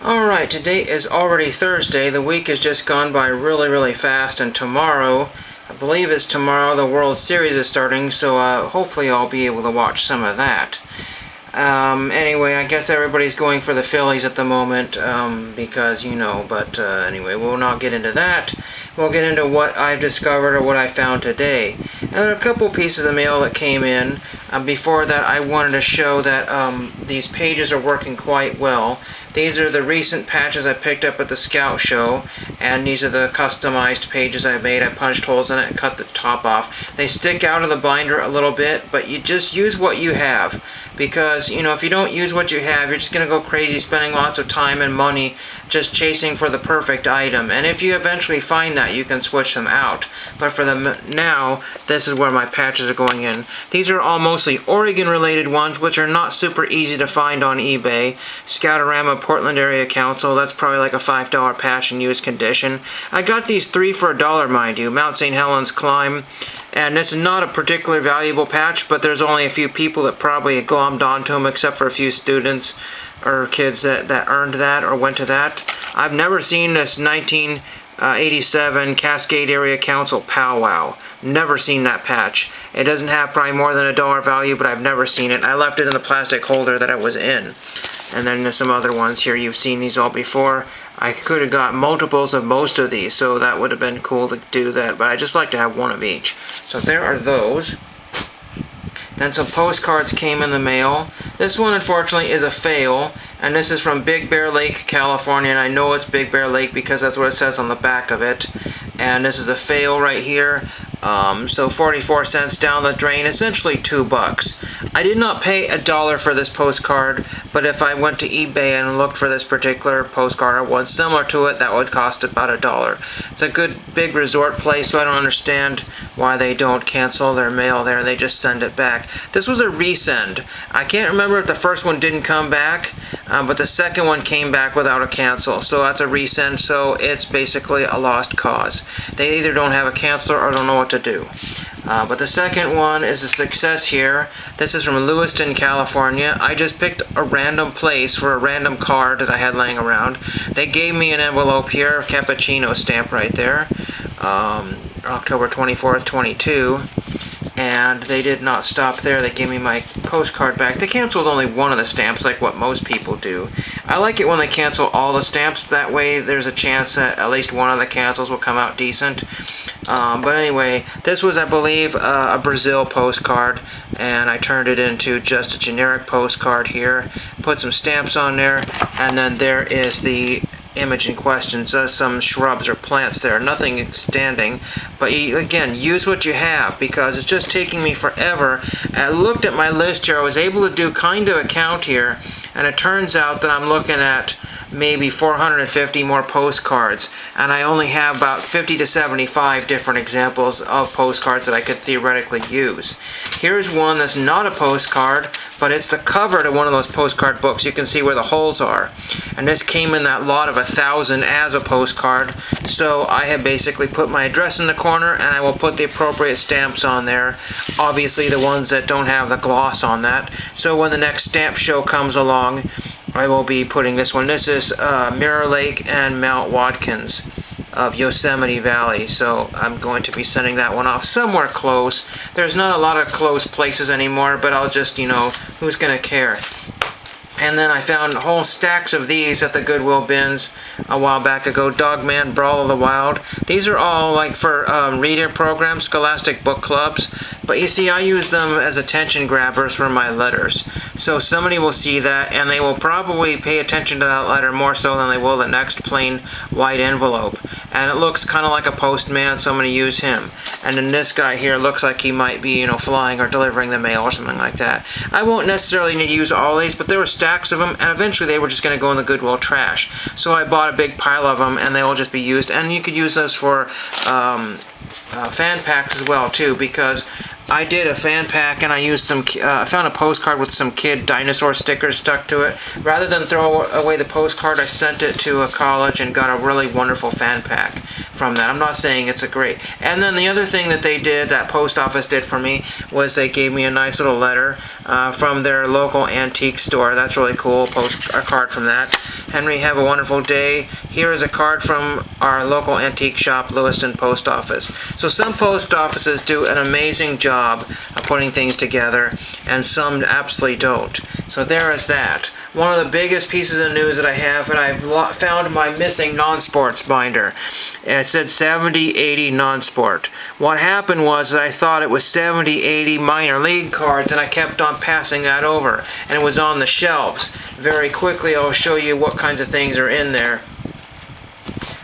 Alright, today is already Thursday. The week has just gone by really fast, and tomorrow, I believe it's tomorrow, the World Series is starting, so hopefully I'll be able to watch some of that. Anyway, I guess everybody's going for the Phillies at the moment, because, but anyway, we'll not get into that. We'll get into what I've discovered or what I found today. And there are a couple pieces of mail that came in. Before that, I wanted to show that these pages are working quite well. These are the recent patches I picked up at the Scout Show, and these are the customized pages I made. I punched holes in it and cut the top off. They stick out of the binder a little bit, but you just use what you have, because, if you don't use what you have, you're just going to go crazy spending lots of time and money just chasing for the perfect item. And if you eventually find that, you can switch them out. But for now, this is where my patches are going in. These are all mostly Oregon-related ones, which are not super easy to find on eBay. Scoutorama Portland Area Council, that's probably like a $5 patch in used condition. I got these 3 for $1, mind you. Mount St. Helens Climb. And this is not a particularly valuable patch, but there's only a few people that probably glommed onto them, except for a few students or kids that earned that or went to that. I've never seen this 1987 Cascade Area Council powwow. Never seen that patch. It doesn't have probably more than $1 value, but I've never seen it. I left it in the plastic holder that it was in. And then there's some other ones here. You've seen these all before. I could have got multiples of most of these, so that would have been cool to do that, but I just like to have one of each. So there are those. Then some postcards came in the mail. This one, unfortunately, is a fail, and this is from Big Bear Lake, California, and I know it's Big Bear Lake because that's what it says on the back of it. And this is a fail right here. So 44 cents down the drain, essentially $2. I did not pay $1 for this postcard, but if I went to eBay and looked for this particular postcard or one similar to it, that would cost about $1. It's a good big resort place, so I don't understand why they don't cancel their mail there. They just send it back. This was a resend. I can't remember if the first one didn't come back, but the second one came back without a cancel. So that's a resend, so it's basically a lost cause. They either don't have a canceler or don't know what to do. But the second one is a success here. This is from Lewiston, California. I just picked a random place for a random card that I had laying around. They gave me an envelope here, a cappuccino stamp right there. October 24th, 22. And they did not stop there. They gave me my postcard back. They canceled only one of the stamps, like what most people do. I like it when they cancel all the stamps. That way there's a chance that at least one of the cancels will come out decent. But anyway, this was, I believe, a Brazil postcard, and I turned it into just a generic postcard here. Put some stamps on there, and then there is the image in question. So some shrubs or plants there, nothing standing, but again, use what you have, because it's just taking me forever. I looked at my list here. I was able to do kind of a count here, and it turns out that I'm looking at maybe 450 more postcards, and I only have about 50 to 75 different examples of postcards that I could theoretically use. Here's one that's not a postcard, but it's the cover to one of those postcard books. You can see where the holes are, and this came in that lot of 1,000 as a postcard. So I have basically put my address in the corner, and I will put the appropriate stamps on there, obviously the ones that don't have the gloss on that. So when the next stamp show comes along, I will be putting this one. This is Mirror Lake and Mount Watkins of Yosemite Valley. So I'm going to be sending that one off somewhere close. There's not a lot of close places anymore, but I'll just, who's going to care? And then I found whole stacks of these at the Goodwill bins a while back ago. Dogman, Brawl of the Wild. These are all like for reader programs, Scholastic Book Clubs. But you see, I use them as attention grabbers for my letters. So somebody will see that, and they will probably pay attention to that letter more so than they will the next plain white envelope. And it looks kind of like a postman, so I'm going to use him. And then this guy here looks like he might be, flying or delivering the mail or something like that. I won't necessarily need to use all these, but there were stacks of them, and eventually they were just going to go in the Goodwill trash. So I bought a big pile of them, and they will just be used. And you could use those for fan packs as well, too, because I did a fan pack, and I used some. I found a postcard with some kid dinosaur stickers stuck to it. Rather than throw away the postcard, I sent it to a college and got a really wonderful fan pack. from that. I'm not saying it's a great. And then the other thing that they did, that post office did for me, was they gave me a nice little letter from their local antique store. That's really cool. Post a card from that. Henry, have a wonderful day. Here is a card from our local antique shop, Lewiston Post Office. So some post offices do an amazing job of putting things together, and some absolutely don't. So there is that. One of the biggest pieces of news that I have, and I've found my missing non-sports binder. And it said 70-80 non-sport. What happened was that I thought it was 70-80 minor league cards, and I kept on passing that over. And it was on the shelves. Very quickly, I'll show you what kinds of things are in there.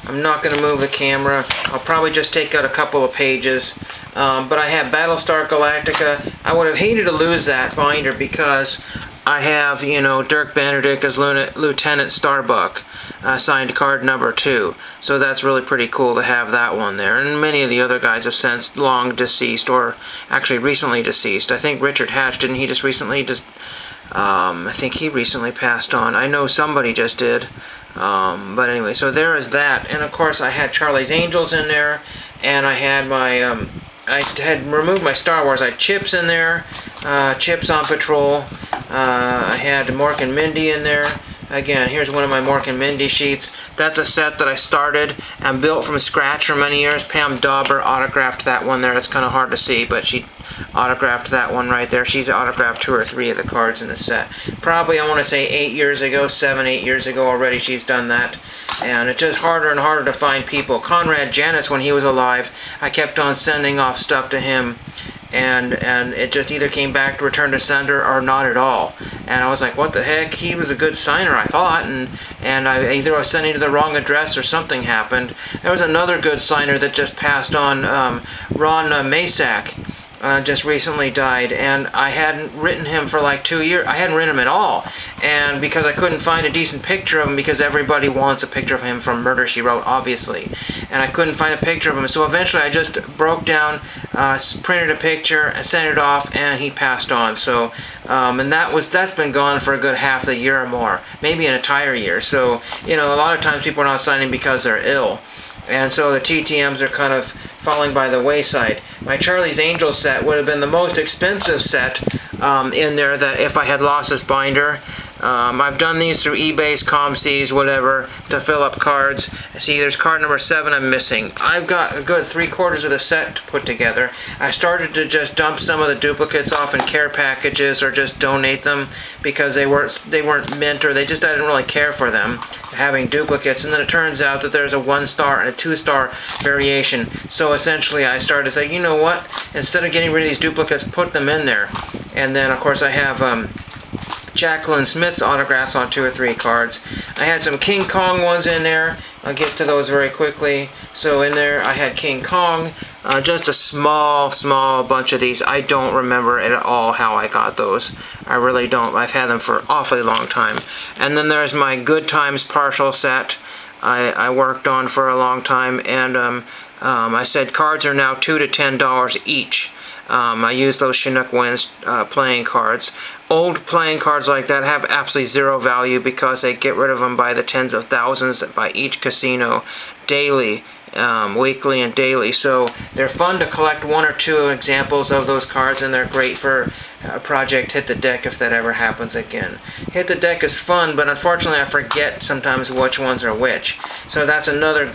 I'm not going to move the camera. I'll probably just take out a couple of pages. But I have Battlestar Galactica. I would have hated to lose that binder because I have, Dirk Benedict as Lieutenant Starbuck, signed card number 2. So that's really pretty cool to have that one there. And many of the other guys have since long deceased, or actually recently deceased. I think Richard Hatch, didn't he just recently I think he recently passed on. I know somebody just did. But anyway, so there is that. And of course I had Charlie's Angels in there, and I had my, I had removed my Star Wars. I had Chips in there, Chips on Patrol. I had Mork and Mindy in there. Again, here's one of my Mork and Mindy sheets. That's a set that I started and built from scratch for many years. Pam Dauber autographed that one there. It's kind of hard to see, but she autographed that one right there. She's autographed 2 or 3 of the cards in the set. Probably, I want to say 8 years ago, 7, 8 years ago already she's done that. And it's just harder and harder to find people. Conrad Janis, when he was alive, I kept on sending off stuff to him. And it just either came back to return to sender or not at all. And I was like, what the heck? He was a good signer, I thought, and I either was sending to the wrong address or something happened. There was another good signer that just passed on, Ron Masak. Just recently died, and I hadn't written him for like 2 years. I hadn't written him at all, and because I couldn't find a decent picture of him, because everybody wants a picture of him from Murder, She Wrote, obviously, and I couldn't find a picture of him, so eventually I just broke down, printed a picture, and sent it off, and he passed on. So, and that's been gone for a good half a year or more, maybe an entire year. So, a lot of times people are not signing because they're ill. And so the TTMs are kind of falling by the wayside. My Charlie's Angels set would have been the most expensive set in there, that if I had lost this binder. I've done these through eBay's, ComSeas, whatever, to fill up cards. See, there's card number 7 I'm missing. I've got a good 3/4 of the set to put together. I started to just dump some of the duplicates off in care packages or just donate them because they weren't mint, or I didn't really care for them having duplicates. And then it turns out that there's a 1-star and a 2-star variation. So essentially I started to say, you know what? Instead of getting rid of these duplicates, put them in there. And then of course I have Jacqueline Smith's autographs on 2 or 3 cards. I had some King Kong ones in there. I'll get to those very quickly. So in there I had King Kong, just a small bunch of these. I don't remember at all how I got those. I really don't. I've had them for an awfully long time. And then there's my Good Times partial set I worked on for a long time, and I said cards are now $2 to $10 each. I use those Chinook Winds playing cards. Old playing cards like that have absolutely zero value because they get rid of them by the tens of thousands by each casino daily, weekly and daily. So they're fun to collect 1 or 2 examples of those cards, and they're great for Project Hit the Deck if that ever happens again. Hit the Deck is fun, but unfortunately I forget sometimes which ones are which. So that's another,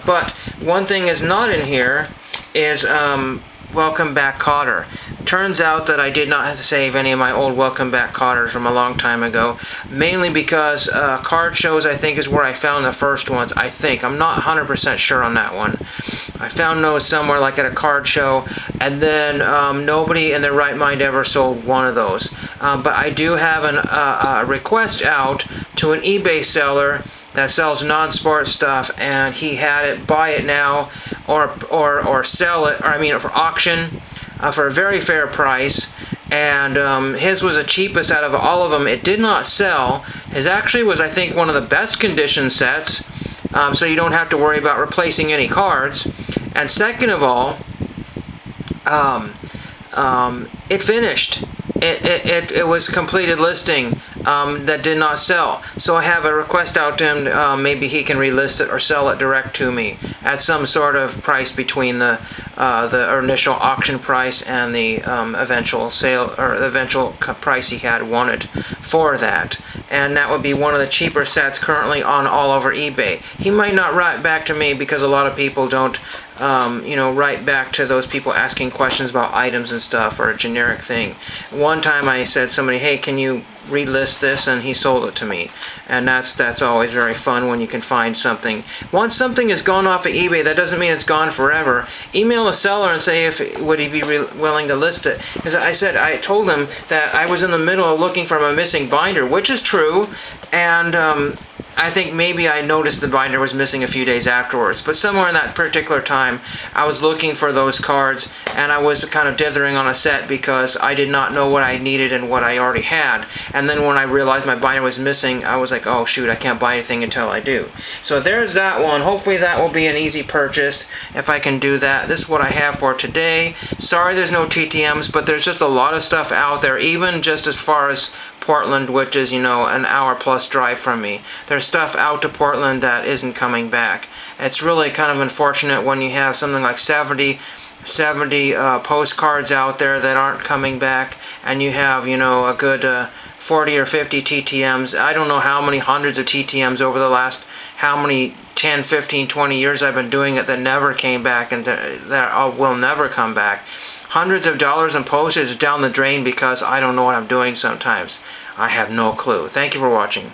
but one thing is not in here is Welcome Back Kotter. Turns out that I did not have to save any of my old Welcome Back Kotters from a long time ago, mainly because card shows, I think, is where I found the first ones. I think. I'm not 100% sure on that one. I found those somewhere, like at a card show, and then nobody in their right mind ever sold one of those. But I do have a request out to an eBay seller that sells non-sport stuff, and he had it, buy it now, or sell it, or I mean for auction, for a very fair price. And his was the cheapest out of all of them. It did not sell. His actually was, I think, one of the best condition sets, so you don't have to worry about replacing any cards. And second of all, it finished. It was completed listing that did not sell. So I have a request out to him. Maybe he can relist it or sell it direct to me at some sort of price between the initial auction price and the eventual sale or the eventual price he had wanted for that. And that would be one of the cheaper sets currently on all over eBay. He might not write back to me because a lot of people don't write back to those people asking questions about items and stuff or a generic thing. One time I said to somebody, hey, can you relist this, and he sold it to me. And that's always very fun when you can find something. Once something is gone off of eBay, that doesn't mean it's gone forever. Email the seller and say if would he be willing to list it. Because I told him that I was in the middle of looking for a missing binder, which is true, and I think maybe I noticed the binder was missing a few days afterwards, but somewhere in that particular time, I was looking for those cards, and I was kind of dithering on a set because I did not know what I needed and what I already had. And then when I realized my binder was missing, I was like, oh shoot, I can't buy anything until I do. So there's that one. Hopefully that will be an easy purchase if I can do that. This is what I have for today. Sorry there's no TTMs, but there's just a lot of stuff out there, even just as far as Portland, which is, an hour plus drive from me. There's stuff out to Portland that isn't coming back. It's really kind of unfortunate when you have something like 70 postcards out there that aren't coming back, and you have, a good 40 or 50 TTMs. I don't know how many hundreds of TTMs over the last, how many 10, 15, 20 years I've been doing it that never came back and that will never come back. Hundreds of dollars in postage down the drain because I don't know what I'm doing sometimes. I have no clue. Thank you for watching.